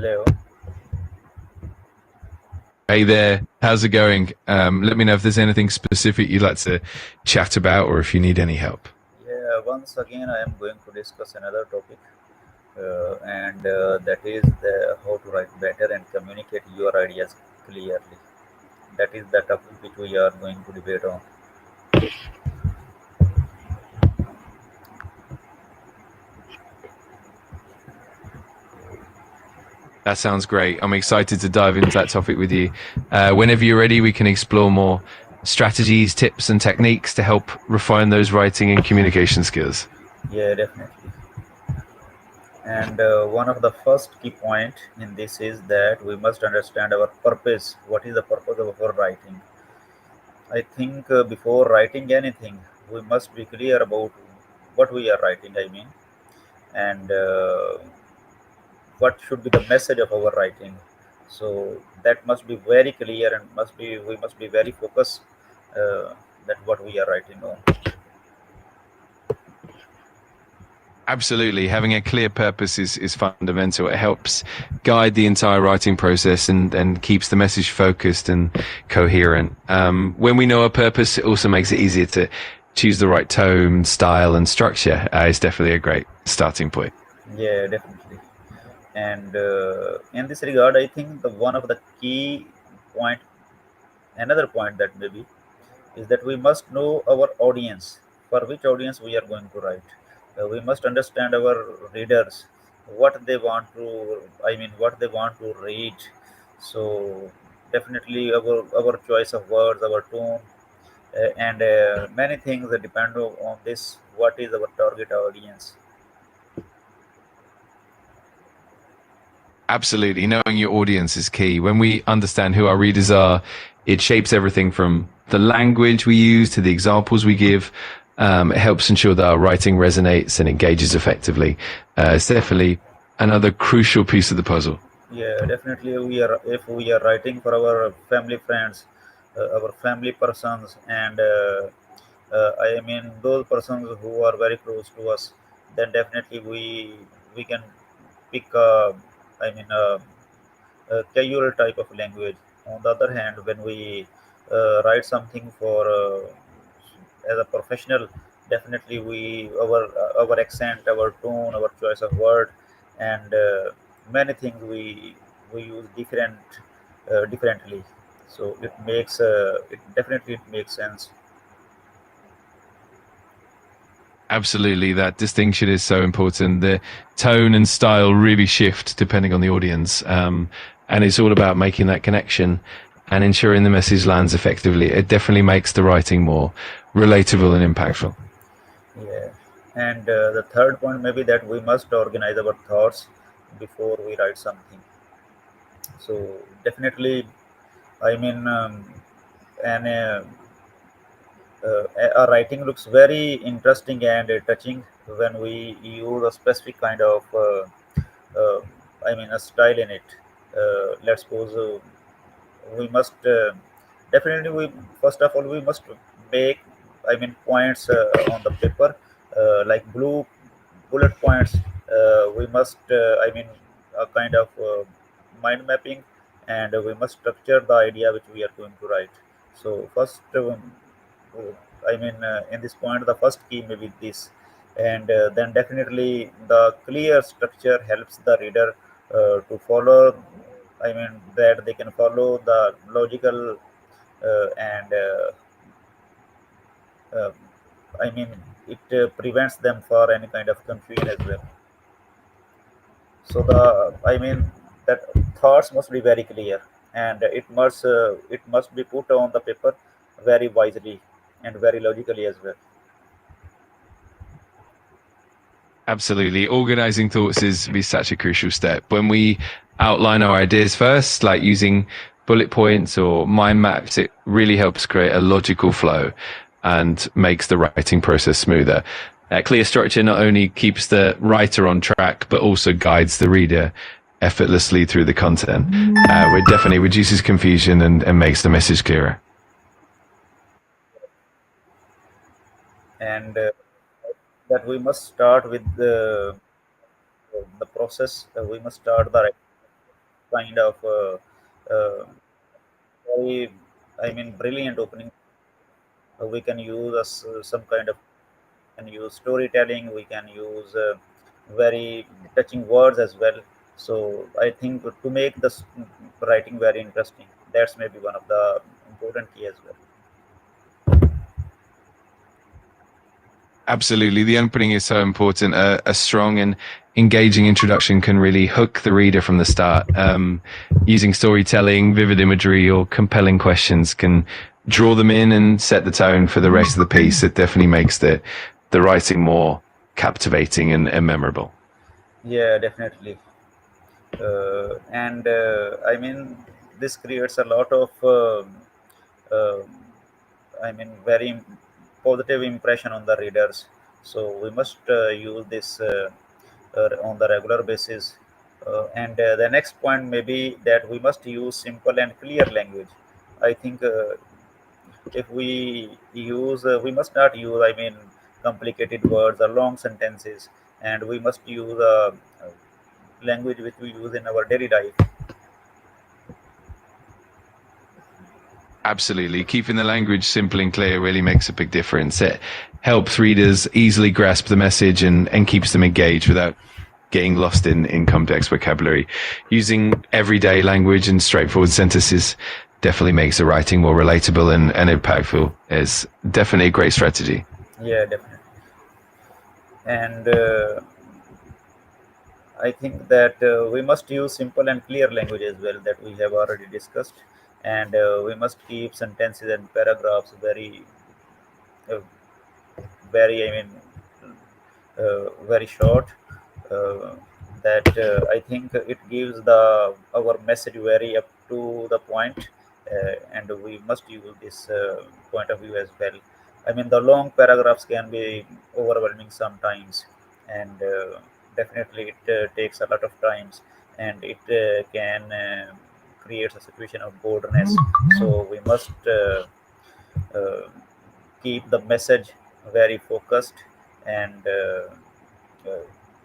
Hello. Hey there, how's it going? Let me know if there's anything specific you'd like to chat about or if you need any help. Yeah, once again, I am going to discuss another topic, and that is how to write better and communicate your ideas clearly. That is the topic which we are going to debate on. That sounds great. I'm excited to dive into that topic with you. Whenever you're ready, we can explore more strategies, tips, and techniques to help refine those writing and communication skills. Yeah, definitely. And one of the first key point in this is that we must understand our purpose. What is the purpose of our writing? I think before writing anything, we must be clear about what we are writing. I mean, and what should be the message of our writing. So that must be very clear and must be we must be very focused uh, that what we are writing on. Absolutely. Having a clear purpose is fundamental. It helps guide the entire writing process and keeps the message focused and coherent. When we know our purpose, it also makes it easier to choose the right tone, style, and structure. It's definitely a great starting point. Yeah, definitely. And in this regard, I think the one of the key point, another point that maybe is that we must know our audience, for which audience we are going to write. We must understand our readers, what they want to, I mean, what they want to read. So definitely our choice of words, our tone, and many things that depend on this. What is our target audience? Absolutely. Knowing your audience is key. When we understand who our readers are, it shapes everything from the language we use to the examples we give. It helps ensure that our writing resonates and engages effectively. It's definitely another crucial piece of the puzzle. Yeah, definitely. We are if we are writing for our family friends, our family persons, and I mean those persons who are very close to us, then definitely we can pick I mean a casual type of language. On the other hand, when we write something for as a professional, definitely our accent, our tone, our choice of word, and many things we use differently. So it definitely it makes sense. Absolutely. That distinction is so important. The tone and style really shift depending on the audience. And it's all about making that connection and ensuring the message lands effectively. It definitely makes the writing more relatable and impactful. Yeah, and the third point maybe that we must organize our thoughts before we write something. So definitely, I mean, and our writing looks very interesting and touching when we use a specific kind of, uh, I mean, a style in it. Let's suppose we must definitely we first of all we must make, I mean, points on the paper, like blue bullet points. We must, I mean, a kind of mind mapping, and we must structure the idea which we are going to write. So first, I mean, in this point, the first key may be this, and then definitely the clear structure helps the reader to follow. I mean, that they can follow the logical and uh, I mean, it prevents them for any kind of confusion as well. So I mean, that thoughts must be very clear, and it must be put on the paper very wisely and very logically as well. Absolutely. Organizing thoughts is such a crucial step. When we outline our ideas first, like using bullet points or mind maps, it really helps create a logical flow and makes the writing process smoother. Clear structure not only keeps the writer on track, but also guides the reader effortlessly through the content. It definitely reduces confusion and makes the message clearer. And that we must start with the process. We must start the writing kind of very, I mean, brilliant opening. We can use some kind of, can use storytelling. We can use very touching words as well. So I think to make this writing very interesting, that's maybe one of the important key as well. Absolutely. The opening is so important. A strong and engaging introduction can really hook the reader from the start. Using storytelling, vivid imagery, or compelling questions can draw them in and set the tone for the rest of the piece. It definitely makes the writing more captivating and memorable. Yeah, definitely. And I mean, this creates a lot of uh, I mean, very positive impression on the readers. So we must use this on the regular basis. And the next point may be that we must use simple and clear language. I think if we must not use, I mean, complicated words or long sentences, and we must use language which we use in our daily life. Absolutely. Keeping the language simple and clear really makes a big difference. It helps readers easily grasp the message and keeps them engaged without getting lost in complex vocabulary. Using everyday language and straightforward sentences definitely makes the writing more relatable and impactful. It's definitely a great strategy. Yeah, definitely. And I think that we must use simple and clear language as well, that we have already discussed, and we must keep sentences and paragraphs uh, very, I mean, very short. Uh, that I think it gives the our message very up to the point, and we must use this point of view as well. I mean, the long paragraphs can be overwhelming sometimes, and definitely it takes a lot of times, and it can create a situation of boredom. So we must uh, keep the message very focused, and uh,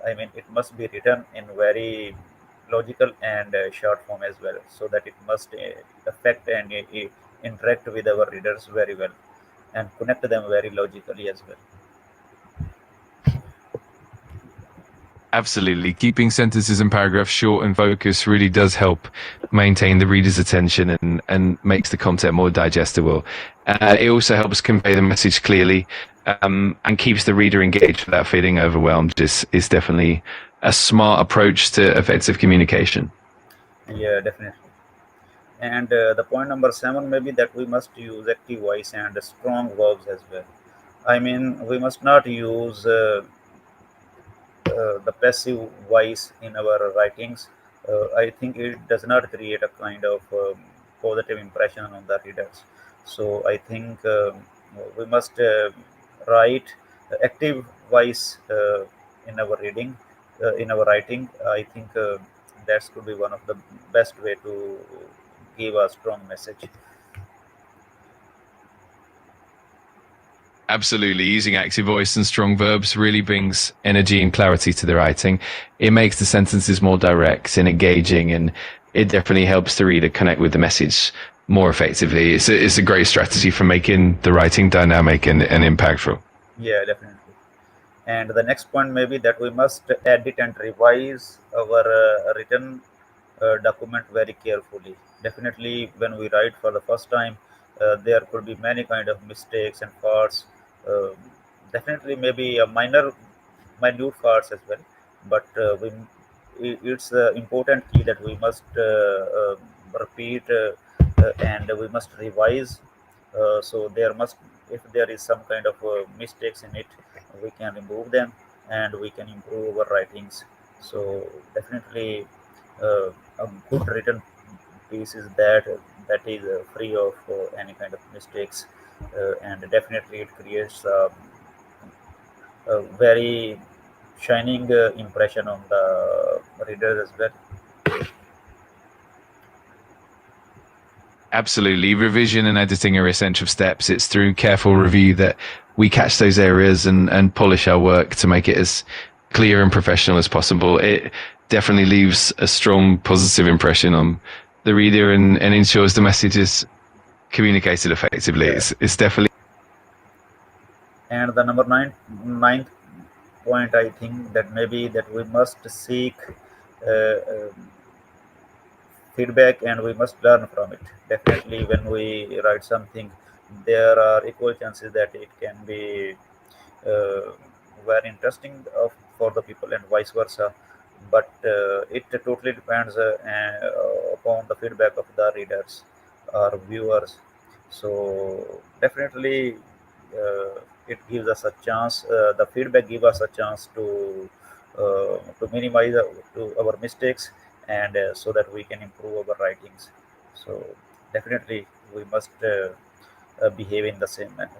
I mean, it must be written in very logical and short form as well, so that it must affect and interact with our readers very well, and connect them very logically as well. Absolutely. Keeping sentences and paragraphs short and focused really does help maintain the reader's attention and makes the content more digestible. It also helps convey the message clearly and keeps the reader engaged without feeling overwhelmed. Is definitely a smart approach to effective communication. Yeah, definitely. And the point number seven maybe that we must use active voice and strong verbs as well. I mean, we must not use the passive voice in our writings. I think it does not create a kind of positive impression on the readers. So I think we must write active voice in our reading, in our writing. I think that could be one of the best way to give a strong message. Absolutely. Using active voice and strong verbs really brings energy and clarity to the writing. It makes the sentences more direct and engaging, and it definitely helps the reader connect with the message more effectively. It's a great strategy for making the writing dynamic and impactful. Yeah, definitely. And the next point may be that we must edit and revise our written document very carefully. Definitely, when we write for the first time, there could be many kind of mistakes and faults. Uh, Definitely, maybe a minute faults as well. But it's important key that we must repeat and we must revise. So there must, if there is some kind of mistakes in it, we can remove them and we can improve our writings. So definitely, a good written piece is that is free of any kind of mistakes, and definitely it creates a very shining impression on the readers as well. Absolutely. Revision and editing are essential steps. It's through careful review that we catch those areas and polish our work to make it as clear and professional as possible, it definitely leaves a strong positive impression on the reader and ensures the message is communicated effectively. Yeah. It's definitely. And the ninth point, I think that maybe that we must seek feedback and we must learn from it. Definitely, when we write something, there are equal chances that it can be uh, very interesting for the people and vice versa. But it totally depends upon the feedback of the readers or viewers. So definitely, it gives us a chance. The feedback gives us a chance to minimize to our mistakes and so that we can improve our writings. So definitely, we must behave in the same manner.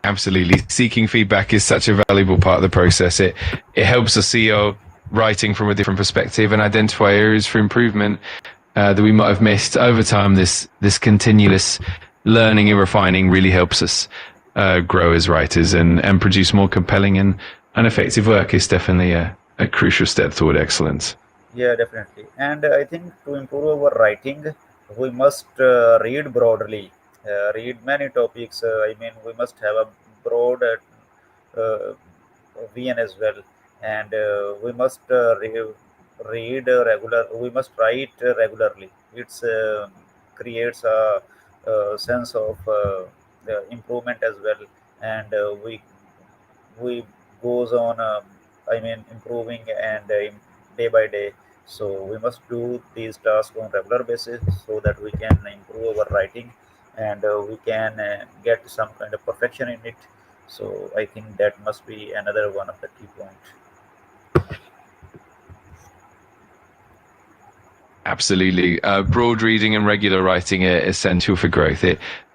Absolutely. Seeking feedback is such a valuable part of the process. It helps us see our writing from a different perspective and identify areas for improvement that we might have missed over time. This continuous learning and refining really helps us grow as writers and produce more compelling and effective work. Is definitely a crucial step toward excellence. Yeah, definitely. And I think to improve our writing, we must read broadly, read many topics. I mean, we must have a broad uh, VN as well, and we must read regular. We must write regularly. It's creates a sense of the improvement as well, and we goes on. I mean, improving and day by day. So we must do these tasks on regular basis so that we can improve our writing and we can get some kind of perfection in it. So I think that must be another one of the key points. Absolutely. Broad reading and regular writing are essential for growth.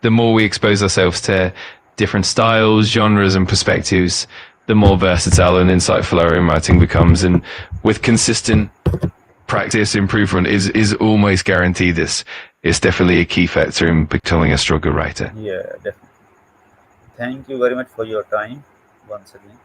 The more we expose ourselves to different styles, genres, and perspectives, the more versatile and insightful our own writing becomes. And with consistent practice, improvement is almost guaranteed. This is definitely a key factor in becoming a stronger writer. Yeah, definitely. Thank you very much for your time once again.